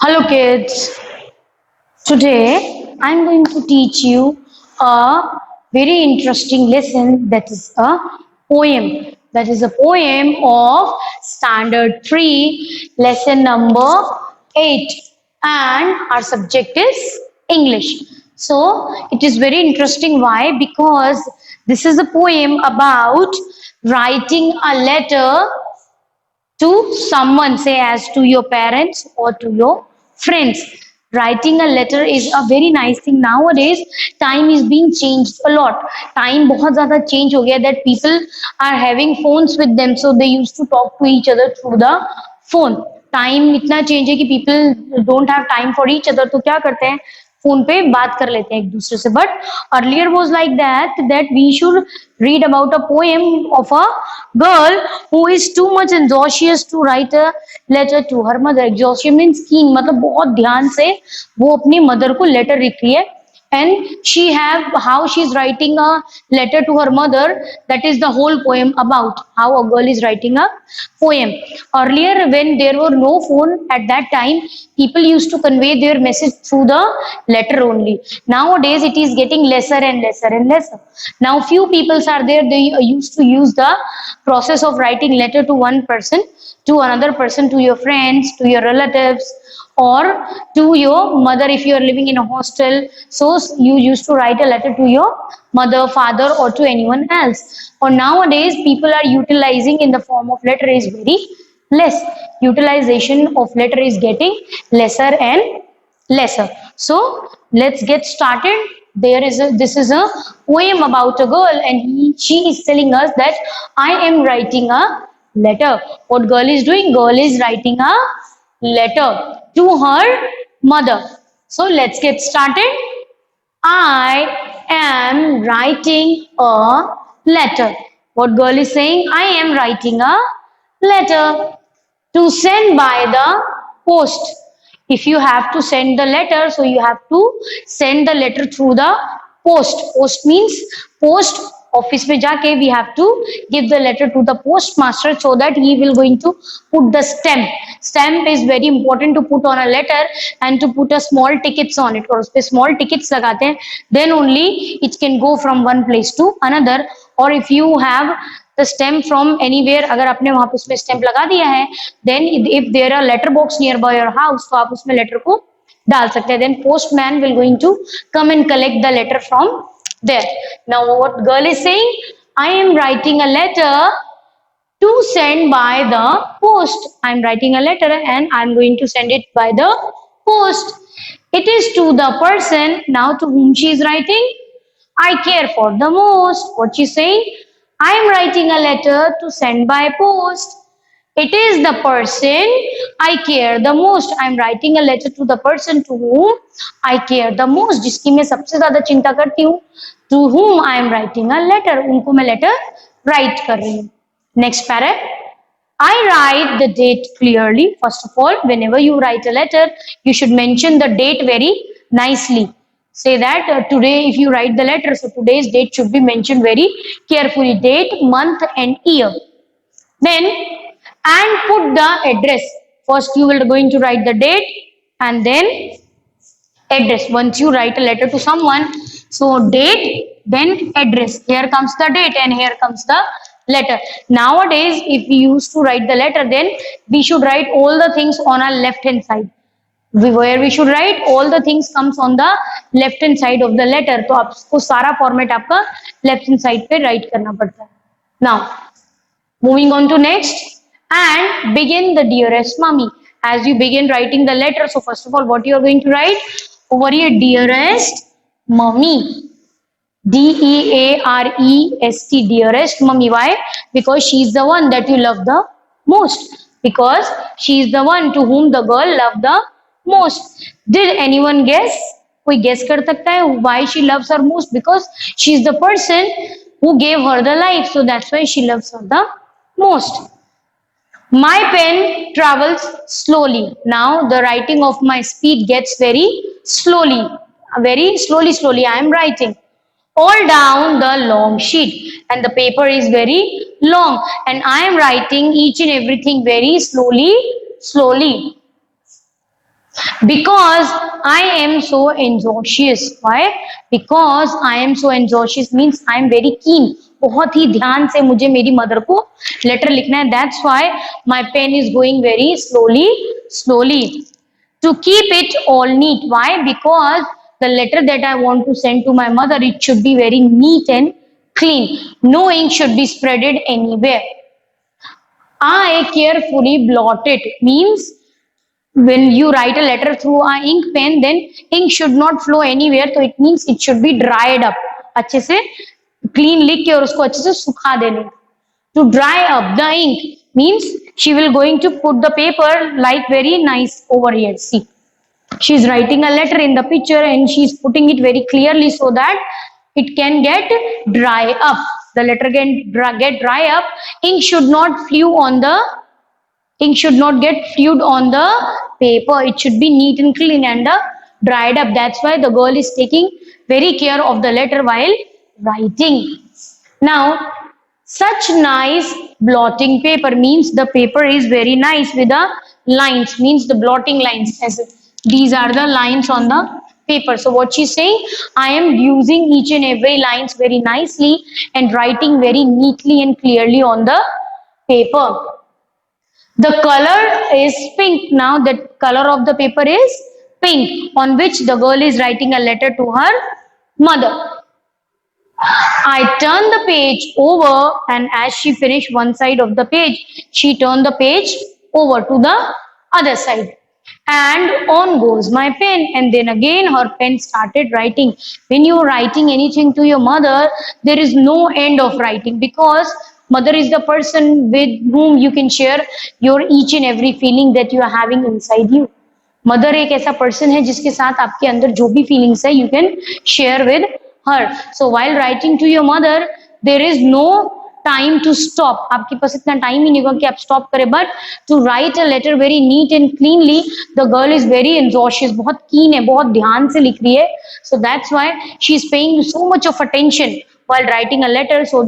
Hello kids. Today I'm going to teach you a very interesting lesson that is a poem. That is a poem of standard 3 lesson number 8 and our subject is English. So it is very interesting. Why? Because this is a poem about writing a letter to someone, say as to your parents or to your friends. Writing a letter is a very nice thing. Nowadays time is being changed a lot. Time बहुत ज़्यादा change हो गया that people are having phones with them, so they used to talk to each other through the phone. Time इतना change है कि people don't have time for each other, तो क्या करते हैं, फोन पे बात कर लेते हैं एक दूसरे से. But earlier was like that we should read about a poem of a girl who is too much anxious to write a letter to her mother. Anxious means keen, मतलब बहुत ध्यान से वो अपनी मदर को लेटर लिख रही है. And she have how she is writing a letter to her mother. That is the whole poem about how a girl is writing a poem. Earlier, when there were no phone at that time, people used to convey their message through the letter only. Nowadays it is getting lesser and lesser and lesser. Now few peoples are there, they used to use the process of writing letter to one person, to another person, to your friends, to your relatives, or to your mother if you are living in a hostel. So you used to write a letter to your mother, father, or to anyone else. Or nowadays people are utilizing in the form of letter is very less. Utilization of letter is getting lesser and lesser. So let's get started. This is a poem about a girl, and she is telling us that I am writing a letter. What girl is doing? Girl is writing a letter to her mother. So let's get started. I am writing a letter. What girl is saying? I am writing a letter to send by the post. If you have to send the letter, so you have to send the letter through the post. Post means post office में जाके we have to give the letter to the postmaster so that he will going to put the stamp. Stamp is very important to put on a letter and to put a small tickets on it. और उस पे small tickets लगाते हैं, then only it can go from one place to another. Or if you have the stamp from anywhere, अगर आपने वहां पे उसमें stamp लगा दिया है, then if there are letter box nearby your house, तो आप उसमें letter को डाल सकते हैं. Then postman will going to come and collect the letter from there. Now what girl is saying? I am writing a letter to send by the post. I am writing a letter and I am going to send it by the post. It is to the person now to whom she is writing I care for the most. What she saying? I am writing a letter to send by post. It is the person I care the most. I am writing a letter to the person to whom I care the most. जिसकी मैं सबसे ज्यादा चिंता करती हूँ. To whom I am writing a letter. उनको मैं letter write कर रही हूँ. Next paragraph. I write the date clearly. First of all, whenever you write a letter, you should mention the date very nicely. Say that today, if you write the letter, so today's date should be mentioned very carefully. Date, month, and year. Then and put the address. First you will going to write the date and then address. Once you write a letter to someone, so date, then address. Here comes the date and here comes the letter. Nowadays if we used to write the letter, then we should write all the things on our left hand side. Where we should write all the things comes on the left hand side of the letter. तो आपको सारा format आपका left hand side पे right करना पड़ता है. Now moving on to next. And begin the dearest mummy. As you begin writing the letter, so first of all, what you are going to write over here? Dearest mummy. DEAREST, dearest mummy. Why? Because she is the one that you love the most. Because she is the one to whom the girl loved the most. Did anyone guess? कोई guess कर सकता है why she loves her most? Because she is the person who gave her the life, so that's why she loves her the most. My pen travels slowly. Now the writing of my speed gets very slowly. Slowly I am writing all down the long sheet, and the paper is very long, and I am writing each and everything very slowly. Because I am so anxious. Why? Because I am so anxious means I am very keen. बहुत ही ध्यान से मुझे मेरी mother को letter लिखना है. That's why my pen is going very slowly. To keep it all neat. Why? Because the letter that I want to send to my mother, it should be very neat and clean. No ink should be spreaded anywhere. I carefully blot it means when you write a letter through a ink pen, then ink should not flow anywhere. So it means it should be dried up. अच्छे से clean लिख के और उसको अच्छे से सुखा देने. To dry up the ink means she will going to put the paper like very nice over here. See, she's writing a letter in the picture and she's putting it very clearly so that it can get dry up. The letter can get dry up. Ink should not flew on the ink should not get fluid on the paper. It should be neat and clean and dried up. That's why the girl is taking very care of the letter while writing. Now, such nice blotting paper means the paper is very nice with the lines, means the blotting lines. As these are the lines on the paper. So what she's saying, I am using each and every lines very nicely and writing very neatly and clearly on the paper. The color is pink. Now the color of the paper is pink, on which the girl is writing a letter to her mother. I turned the page over, and as she finished one side of the page, she turned the page over to the other side. And on goes my pen, and then again her pen started writing. When you are writing anything to your mother, there is no end of writing, because mother is the person with whom you can share your each and every feeling that you are having inside you. Mother एक ऐसा person है जिसके साथ आपके अंदर जो भी feelings है you can share with her. So while writing to your mother, there is no time to stop. आपके पास इतना time ही नहीं होगा कि आप stop करें. But to write a letter very neat and cleanly, the girl is very anxious, बहुत keen है, बहुत ध्यान से लिख रही है. So that's why she is paying so much of attention while writing a letter. So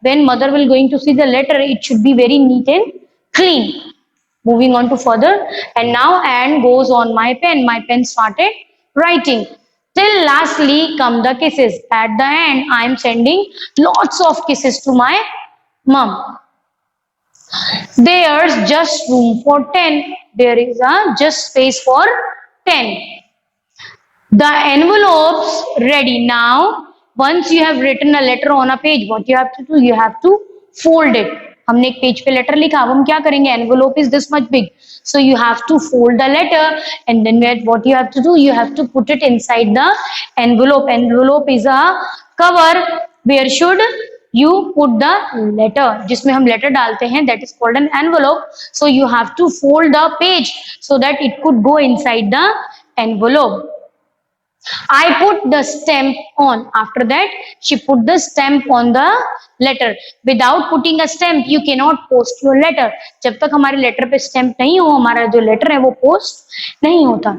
when mother will going to see the letter, it should be very neat and clean. Moving on to further, and now Anne goes on my pen. My pen started writing. Till lastly come the kisses. At the end, I am sending lots of kisses to my mom. There's just room for 10. There is a just space for 10. The envelopes ready. Now, once you have written a letter on a page, what you have to do? You have to fold it. हमने एक page पे letter लिखा, अब हम क्या करेंगे? Envelope is this much big, so you have to fold the letter, and then what you have to do? You have to put it inside the envelope. Envelope is a cover where should you put the letter, जिसमें हम letter डालते हैं, that is called an envelope. So you have to fold the page so that it could go inside the envelope. I put the stamp on. After that, she put the stamp on the letter. Without putting a stamp, you cannot post your letter. जब तक हमारे letter पे stamp नहीं हो, हमारा जो letter है वो post नहीं होता.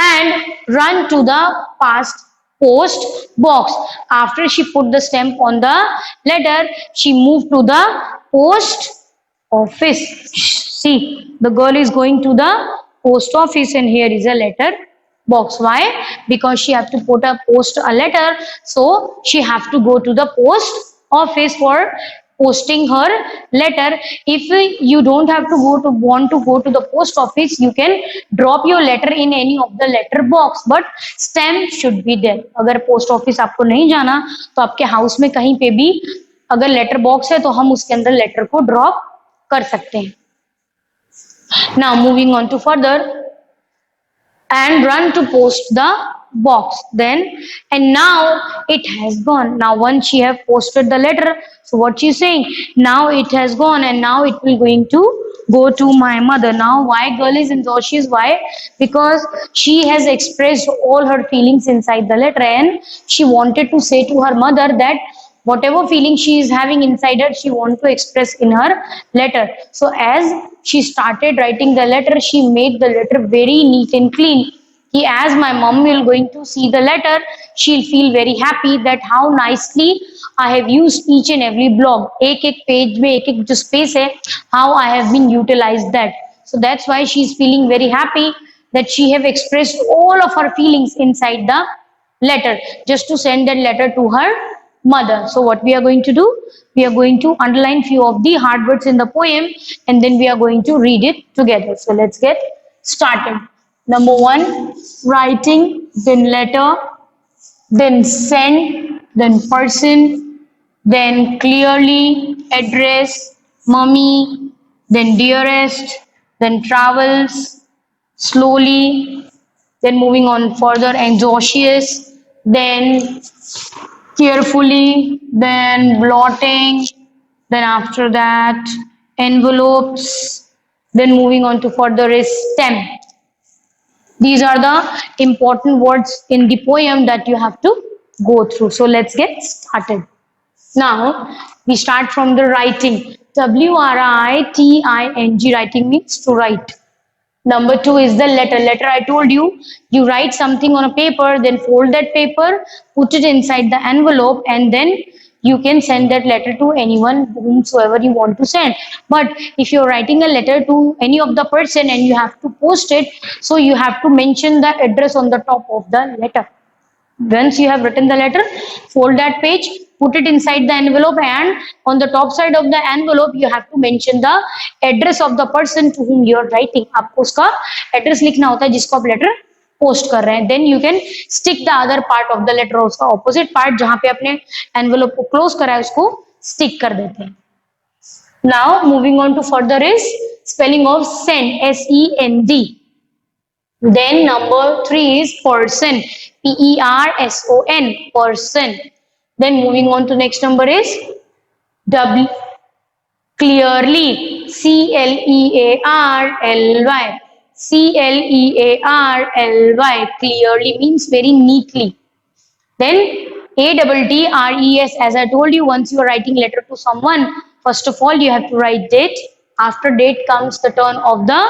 And run to the past post box. After she put the stamp on the letter, she moved to the post office. See, the girl is going to the post office, and here is a letter box. Why? Because she have to post a letter, so she have to go to the post office for posting her letter. If you don't have to want to go to the post office, you can drop your letter in any of the letter box, but stamp should be there. अगर post office आपको नहीं जाना तो आपके house में कहीं पे भी अगर letter box है तो हम उसके अंदर letter को drop कर सकते हैं. Now moving on to further, and run to post the box. Then, and now it has gone. Now once she have posted the letter, so what she's saying, now it has gone, and now it will going to go to my mother. Now why girl is anxious? Why? Because she has expressed all her feelings inside the letter, and she wanted to say to her mother that whatever feeling she is having inside her, she want to express in her letter. So as she started writing the letter, she made the letter very neat and clean. As my mom will going to see the letter, she'll feel very happy that how nicely I have used each and every block. एक page में एक जो space है, how I have been utilized that. So that's why she's feeling very happy that she have expressed all of her feelings inside the letter, just to send that letter to her mother. So what we are going to do, we are going to underline few of the hard words in the poem, and then we are going to read it together. So let's get started. Number one, writing, then letter, then send, then person, then clearly, address, mummy, then dearest, then travels, slowly, then moving on further, anxious, then carefully, then blotting, then after that, envelopes, then moving on to further is stem. These are the important words in the poem that you have to go through. So let's get started. Now we start from the writing. WRITING, writing means to write. Number two is the letter. Letter, I told you, you write something on a paper, then fold that paper, put it inside the envelope, and then you can send that letter to anyone whomsoever you want to send. But if you're writing a letter to any of the person and you have to post it, so you have to mention the address on the top of the letter. Once you have written the letter, fold that page, put it inside the envelope, and on the top side of the envelope you have to mention the address of the person to whom you are writing. आपको उसका address लिखना होता है जिसको आप letter post कर रहे हैं. Then you can stick the other part of the letter, उसका opposite part जहाँ पे अपने envelope को close करा है उसको stick कर देते हैं. Now moving on to further is spelling of send, SEND. Then number three is person, PERSON, person. Then moving on to next number is W, clearly, CLEARLY, CLEARLY, clearly means very neatly. Then ADDRES, as I told you, once you are writing letter to someone, first of all you have to write date. After date comes the turn of the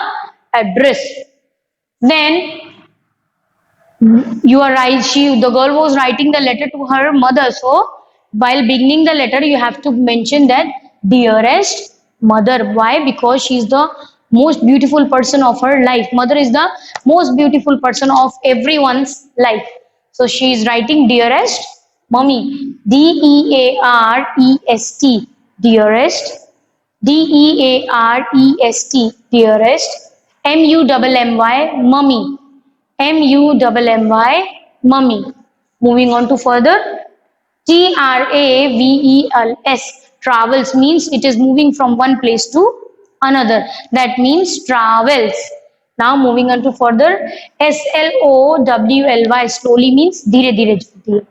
address. Then you are right, the girl was writing the letter to her mother. So while beginning the letter, you have to mention that dearest mother. Why? Because she is the most beautiful person of her life. Mother is the most beautiful person of everyone's life. So she is writing dearest mommy, DEAREST, dearest, DEAREST, dearest, MUMMY, mummy, MUMMY, mummy. Moving on to further, TRAVELS, travels means it is moving from one place to another. That means travels. Now moving on to further, SLOWLY, slowly means धीरे धीरे चलती है.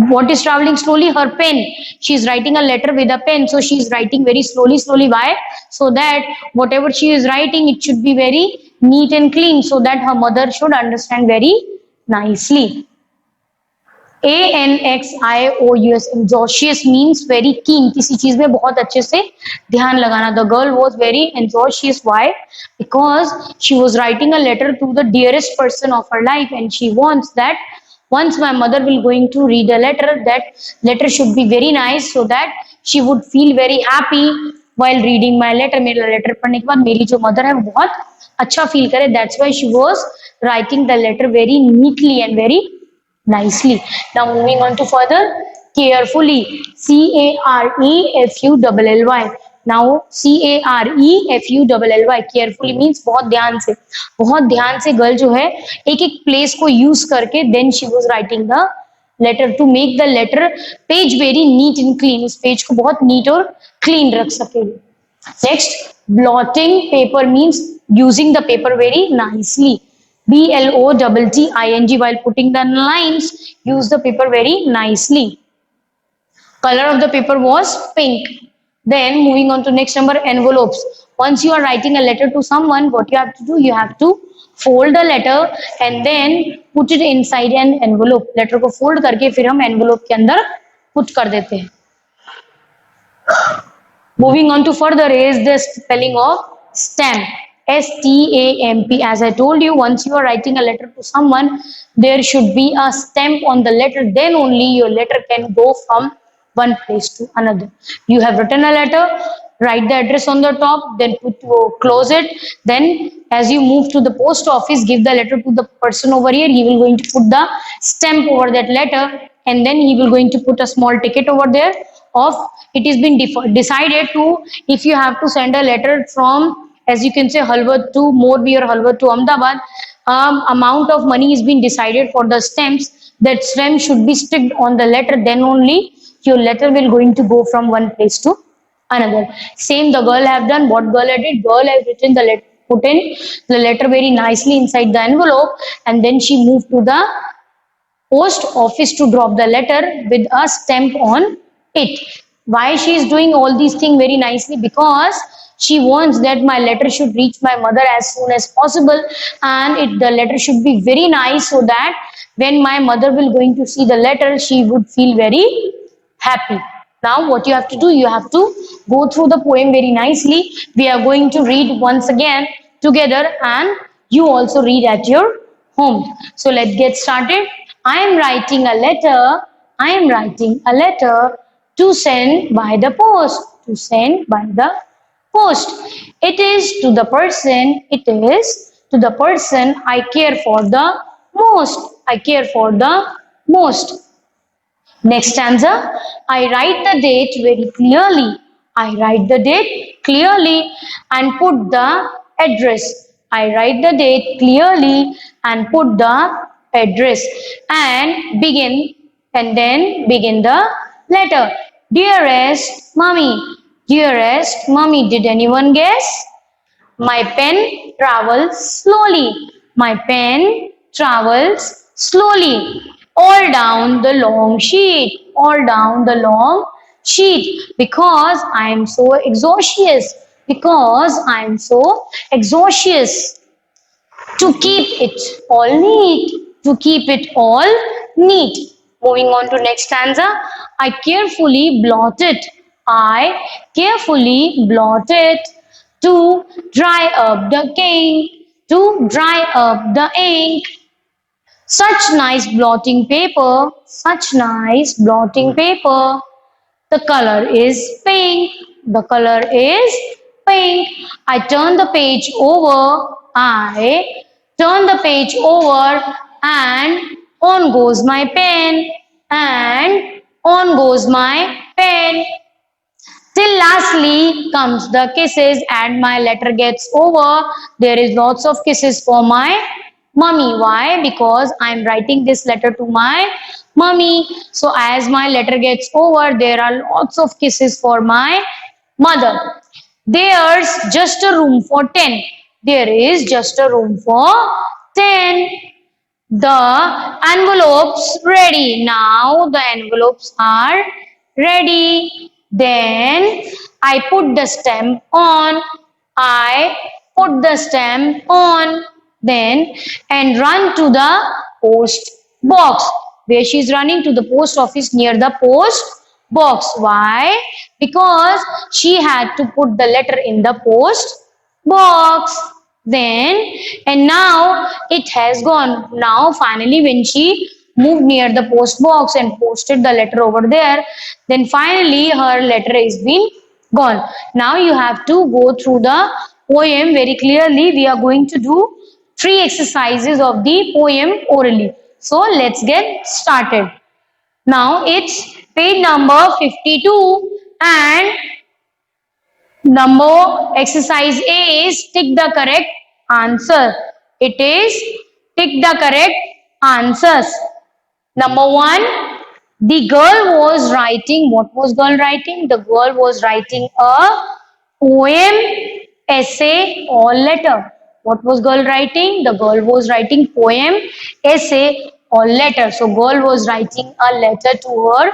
What is traveling slowly? Her pen. She is writing a letter with a pen, so she is writing very slowly. Why? So that whatever she is writing, it should be very neat and clean, so that her mother should understand very nicely. ANXIOUS, anxious means very keen. किसी चीज में बहुत अच्छे से ध्यान लगाना. The girl was very anxious. Why? Because she was writing a letter to the dearest person of her life, and she wants that once my mother will going to read a letter, that letter should be very nice, so that she would feel very happy while reading my letter. मेरा letter पढ़ने के बाद मेरी जो mother है वो बहुत अच्छा feel करे. That's why she was writing the letter very neatly and very nicely. Now moving on to further, carefully, CAREFULLY. Now CAREFULLY, carefully means बहुत ध्यान से गर्ल जो है एक एक प्लेस को यूज करके then she was writing the letter to make the letter page very neat and clean. उस पेज को बहुत neat और clean रख सके. Next, blotting paper means using the paper very nicely. BLOTTING, while putting the lines, use the paper very nicely. Color of the paper was pink. Then moving on to next number, envelopes. Once you are writing a letter to someone, what you have to do, you have to fold the letter and then put it inside an envelope. Letter को fold करके फिर हम envelope के अंदर put कर देते हैं. Moving on to further is the spelling of stamp. STAMP. As I told you, once you are writing a letter to someone, there should be a stamp on the letter. Then only your letter can go from one place to another. You have written a letter, write the address on the top, then close it. Then as you move to the post office, give the letter to the person over here. He will going to put the stamp over that letter, and then he will going to put a small ticket over there of it is been decided to, if you have to send a letter from, as you can say, Halwat to Morbi or Halwat to Ahmedabad, amount of money is been decided for the stamps. That stamp should be sticked on the letter, then only your letter will going to go from one place to another. Same the girl have done. What girl had did? Girl have written the letter, put in the letter very nicely inside the envelope, and then she moved to the post office to drop the letter with a stamp on it. Why she is doing all these things very nicely? Because she wants that my letter should reach my mother as soon as possible, and the letter should be very nice, so that when my mother will going to see the letter, she would feel very happy. Now what you have to do, you have to go through the poem very nicely. We are going to read once again together, and you also read at your home. So let's get started. I am writing a letter. I am writing a letter to send by the post. To send by the post. It is to the person. It is to the person I care for the most. I care for the most. Next stanza, I write the date very clearly. I write the date clearly and put the address. I write the date clearly and put the address and begin, and then begin the letter. Dearest mommy, dearest mommy, did anyone guess? My pen travels slowly. My pen travels slowly. All down the long sheet. All down the long sheet. Because I am so exhausted. Because I am so exhausted. To keep it all neat. To keep it all neat. Moving on to next stanza. I carefully blot it. I carefully blot it to dry up the ink. To dry up the ink. Such nice blotting paper. Such nice blotting paper. The color is pink. The color is pink. I turn the page over. I turn the page over, and on goes my pen. And on goes my pen. Till lastly comes the kisses, and my letter gets over. There is lots of kisses for my mummy. Why? Because I'm writing this letter to my mummy. So as my letter gets over, there are lots of kisses for my mother. There's just a room for 10. There is just a room for 10. The envelopes ready. Now the envelopes are ready. Then I put the stamp on. I put the stamp on. Then and run to the post box. Where she is running? To the post office near the post box. Why? Because she had to put the letter in the post box. Then and now it has gone. Now finally when she moved near the post box and posted the letter over there, then finally her letter is been gone. Now you have to go through the poem very clearly. We are going to do 3 exercises of the poem orally. So let's get started. Now it's page number 52, and number exercise A is tick the correct answer. It is tick the correct answers. Number 1, the girl was writing. What was girl writing? The girl was writing a poem, essay or letter. What was girl writing? The girl was writing poem, essay or letter. So girl was writing a letter to her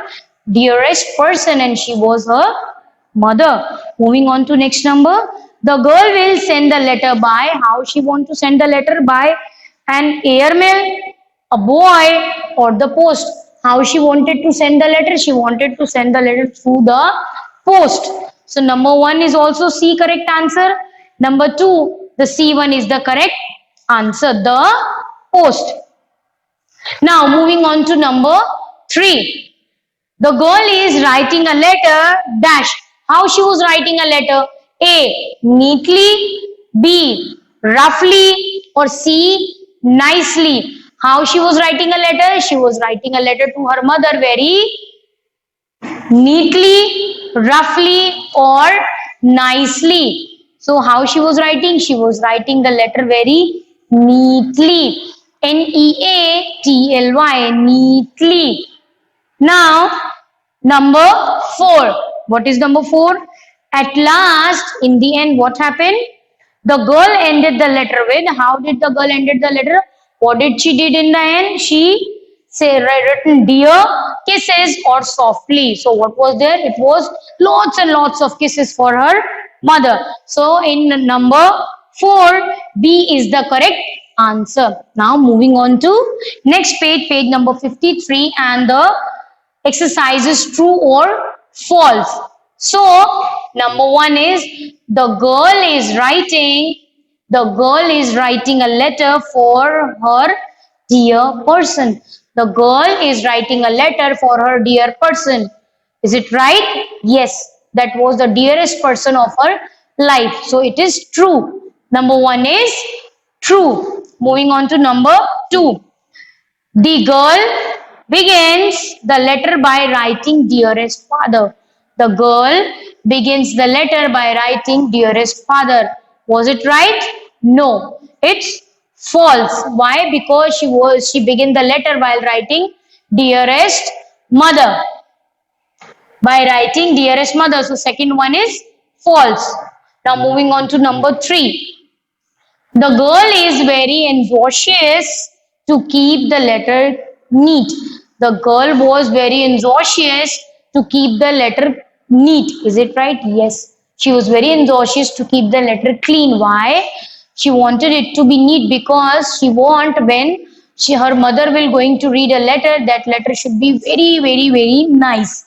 dearest person, and she was her mother. Moving on to next number. The girl will send the letter by. How she want to send the letter? By an airmail, a boy, or the post. How she wanted to send the letter? She wanted to send the letter through the post. So number 1 is also C correct answer. Number 2, the C1 is the correct answer, the post. Now moving on to number 3. The girl is writing a letter dash. How she was writing a letter? A. Neatly. B. Roughly. Or C. Nicely. How she was writing a letter? She was writing a letter to her mother very neatly, roughly, or nicely. So how she was writing? She was writing the letter very neatly. Neatly, neatly. Now, number four. What is number four? At last, in the end, what happened? The girl ended the letter with, how did the girl ended the letter? What did she did in the end? She say written dear kisses or softly. So what was there? It was lots and lots of kisses for her mother. So in number 4, B is the correct answer. Now moving on to next page, page number 53, and the exercise is true or false. So number 1 is the girl is writing a letter for her dear person. The girl is writing a letter for her dear person. Is it right? Yes, that was the dearest person of her life. So it is true. Number 1 is true. Moving on to number 2. The girl begins the letter by writing dearest father. The girl begins the letter by writing dearest father. Was it right? No, it's false. Why? Because she began the letter while writing dearest mother. By writing dearest mother. So second one is false. Now moving on to number 3. The girl is very anxious to keep the letter neat. The girl was very anxious to keep the letter neat. Is it right? Yes. She was very anxious to keep the letter clean. Why? She wanted it to be neat because she want when her mother will going to read a letter, that letter should be very, very, very nice.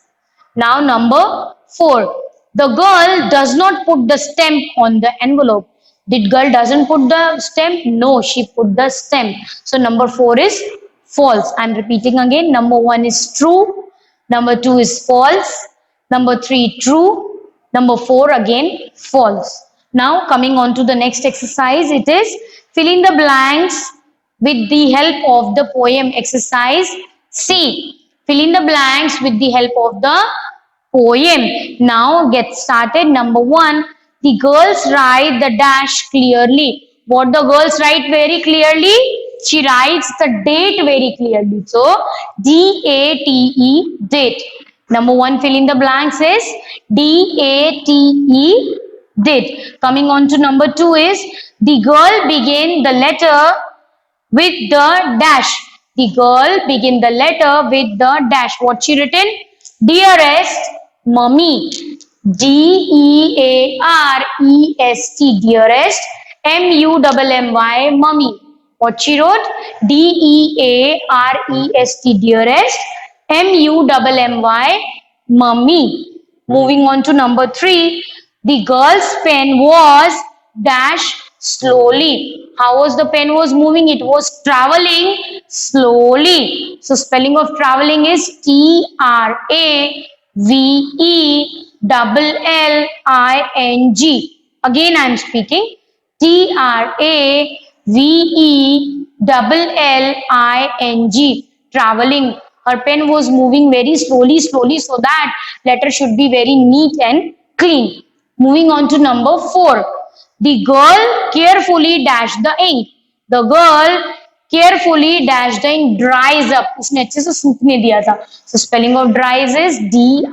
Now number 4. The girl does not put the stamp on the envelope. Did girl doesn't put the stamp? No, she put the stamp. So number 4 is false. I'm repeating again. Number 1 is true. Number 2 is false. Number 3 true. Number 4 again false. Now coming on to the next exercise, it is fill in the blanks with the help of the poem. Exercise C. Fill in the blanks with the help of the poem. Now get started. Number 1. The girls write the dash clearly. What the girls write very clearly? She writes the date very clearly. So DATE, date. Number 1 fill in the blanks is DATE, date. Coming on to number 2 is the girl began the letter with the dash. The girl begin the letter with the dash. What she written? Dearest mummy. DEAREST, dearest. MUMMY, mummy. What she wrote? DEAREST, dearest. MUMMY, mummy. Moving on to number 3. The girl's pen was dash slowly. How was the pen was moving? It was traveling slowly. So spelling of traveling is TRAVELLING. Again I am speaking. TRAVELLING. Traveling. Her pen was moving very slowly so that letter should be very neat and clean. Moving on to number 4. The girl carefully dashed the ink. The girl carefully dashed the ink. Dries up. उसने अच्छे से सूखने दिया था. So spelling of dries is DRIES.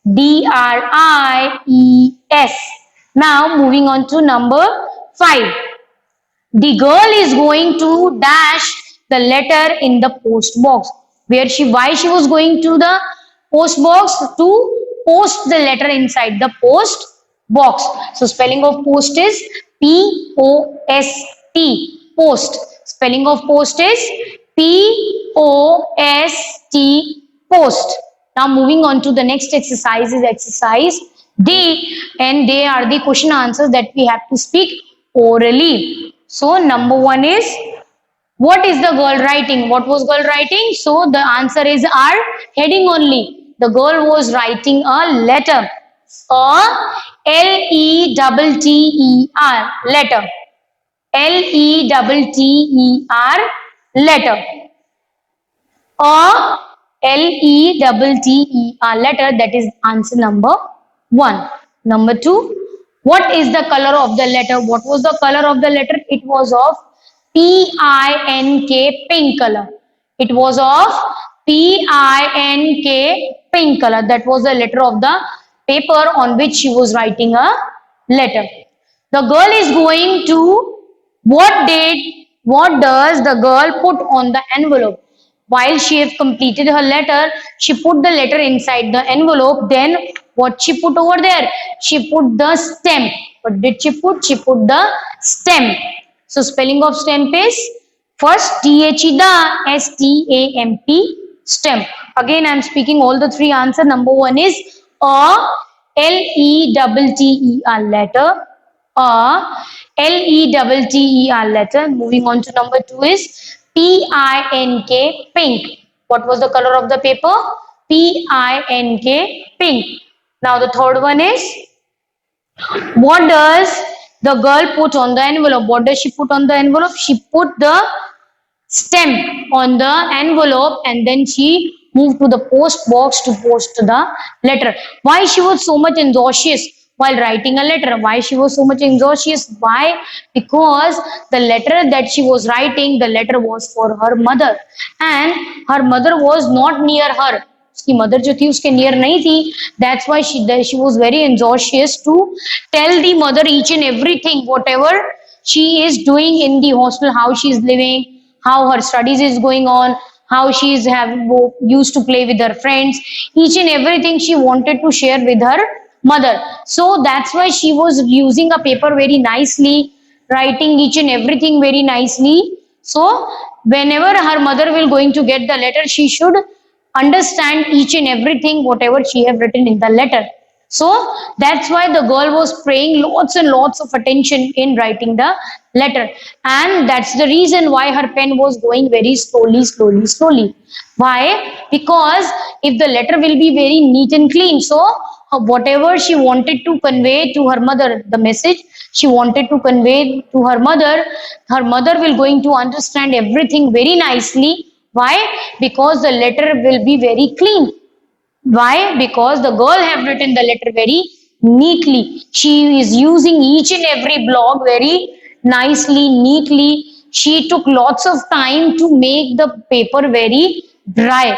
DRIES. Now moving on to number 5. The girl is going to dash the letter in the post box. Why she was going to the post box? To post the letter inside the post box. So spelling of post is POST. Post. Spelling of post is POST. Post. Now moving on to the next exercise is exercise D, and they are the question answers that we have to speak orally. So number 1 is, what is the girl writing? What was girl writing? So the answer is our heading only. The girl was writing a letter. A Letter. Letter. Letter. Letter. A Letter. That is answer number one. Number two, what is the color of the letter? What was the color of the letter? It was of pink, pink color. It was of pink, pink color. That was the letter of the paper on which she was writing a letter. The girl is going to, what does the girl put on the envelope? While she have completed her letter, she put the letter inside the envelope. Then what she put over there? She put the stamp. What did she put? She put the stamp. So spelling of stamp is first THE, the, STAMP, stamp. Again, I am speaking all the three answer. Number one is a Letter. Letter. A Letter. Letter. Moving on to number two is pink, pink. What was the color of the paper? Pink, pink. Now the third one is, what does the girl put on the envelope? What does she put on the envelope? She put the stamp on the envelope and then she moved to the post box to post the letter. Why she was so much anxious while writing a letter? Why she was so much anxious? Why? Because the letter that she was writing, the letter was for her mother and her mother was not near her. उसकी mother जो थी उसके near नहीं थी. That's why she was very anxious to tell the mother each and everything, whatever she is doing in the hostel, how she is living, how her studies is going on, how she is used to play with her friends. Each and everything she wanted to share with her mother. So that's why she was using a paper very nicely, writing each and everything very nicely. So whenever her mother will going to get the letter, she should understand each and everything whatever she have written in the letter. So that's why the girl was paying lots and lots of attention in writing the letter, and that's the reason why her pen was going very slowly. Why? Because if the letter will be very neat and clean, so whatever she wanted to convey to her mother, the message she wanted to convey to her mother will going to understand everything very nicely. Why? Because the letter will be very clean. Why? Because the girl have written the letter very neatly. She is using each and every block very nicely, neatly. She took lots of time to make the paper very dry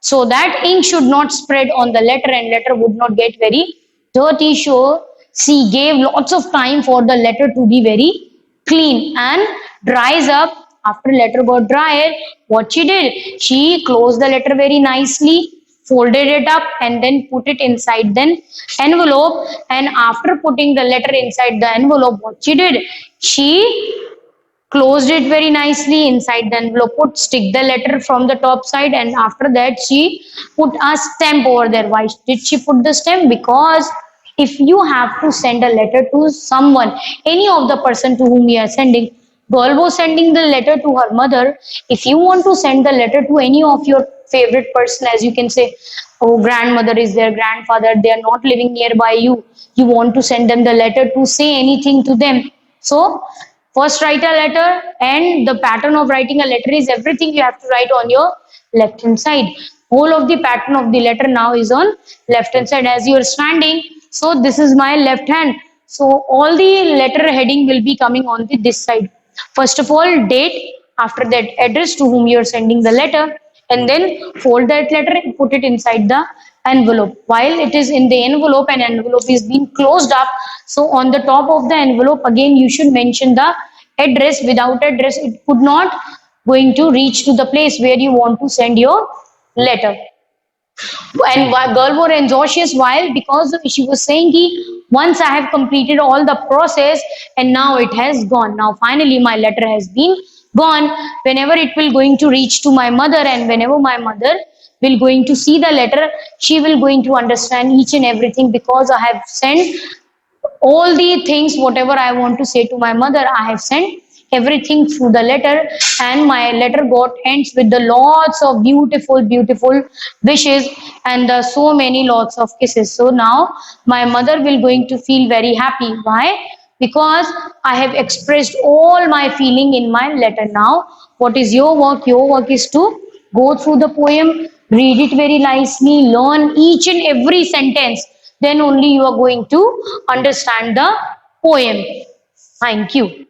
so that ink should not spread on the letter and letter would not get very dirty. So she gave lots of time for the letter to be very clean and dries up. After letter got dry, what she did? She closed the letter very nicely, folded it up and then put it inside the envelope. And after putting the letter inside the envelope, what she did? She closed it very nicely inside the envelope, stick the letter from the top side, and after that she put a stamp over there. Why did she put the stamp? Because if you have to send a letter to someone, any of the person to whom you are sending, girl was sending the letter to her mother. If you want to send the letter to any of your favorite person, as you can say, oh, grandmother is there, grandfather, they are not living nearby you, you want to send them the letter to say anything to them. So first write a letter, and the pattern of writing a letter is everything you have to write on your left hand side. Whole of the pattern of the letter now is on left hand side as you are standing. So this is my left hand. So all the letter heading will be coming on this side. First of all, date, after that address to whom you are sending the letter, and then fold that letter and put it inside the envelope. While it is in the envelope and envelope is being closed up, so on the top of the envelope again you should mention the address. Without address it could not going to reach to the place where you want to send your letter. And girl was anxious. While because she was saying once I have completed all the process and now it has gone, now finally my letter has been gone, whenever it will going to reach to my mother and whenever my mother will going to see the letter, she will going to understand each and everything, because I have sent all the things whatever I want to say to my mother, I have sent everything through the letter, and my letter got ends with the lots of beautiful wishes and so many lots of kisses. So now my mother will going to feel very happy. Why? Because I have expressed all my feeling in my letter. Now what is your work? Your work is to go through the poem, read it very nicely, learn each and every sentence, then only you are going to understand the poem. Thank you.